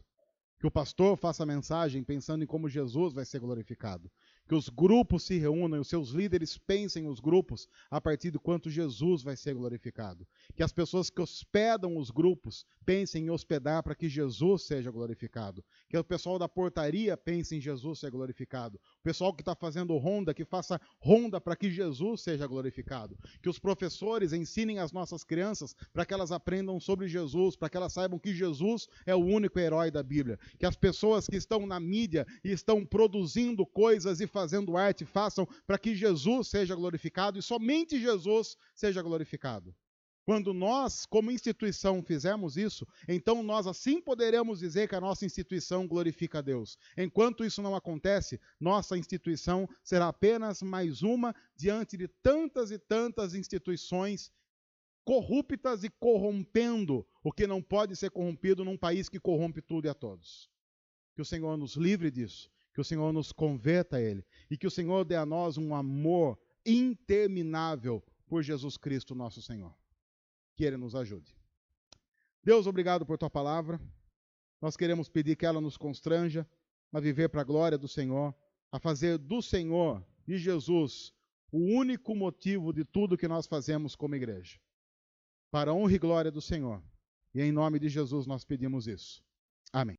Que o pastor faça a mensagem pensando em como Jesus vai ser glorificado. Que os grupos se reúnam, os seus líderes pensem os grupos a partir de quanto Jesus vai ser glorificado. Que as pessoas que hospedam os grupos pensem em hospedar para que Jesus seja glorificado. Que o pessoal da portaria pense em Jesus ser glorificado. O pessoal que está fazendo ronda, que faça ronda para que Jesus seja glorificado. Que os professores ensinem as nossas crianças para que elas aprendam sobre Jesus, para que elas saibam que Jesus é o único herói da Bíblia. Que as pessoas que estão na mídia e estão produzindo coisas e fazendo arte façam para que Jesus seja glorificado e somente Jesus seja glorificado. Quando nós, como instituição, fizermos isso, então nós assim poderemos dizer que a nossa instituição glorifica a Deus. Enquanto isso não acontece, nossa instituição será apenas mais uma diante de tantas e tantas instituições corruptas e corrompendo o que não pode ser corrompido num país que corrompe tudo e a todos. Que o Senhor nos livre disso, que o Senhor nos converta a Ele e que o Senhor dê a nós um amor interminável por Jesus Cristo, nosso Senhor. Que Ele nos ajude. Deus, obrigado por Tua palavra. Nós queremos pedir que ela nos constranja a viver para a glória do Senhor, a fazer do Senhor, de Jesus, o único motivo de tudo que nós fazemos como igreja. Para a honra e glória do Senhor. E em nome de Jesus nós pedimos isso. Amém.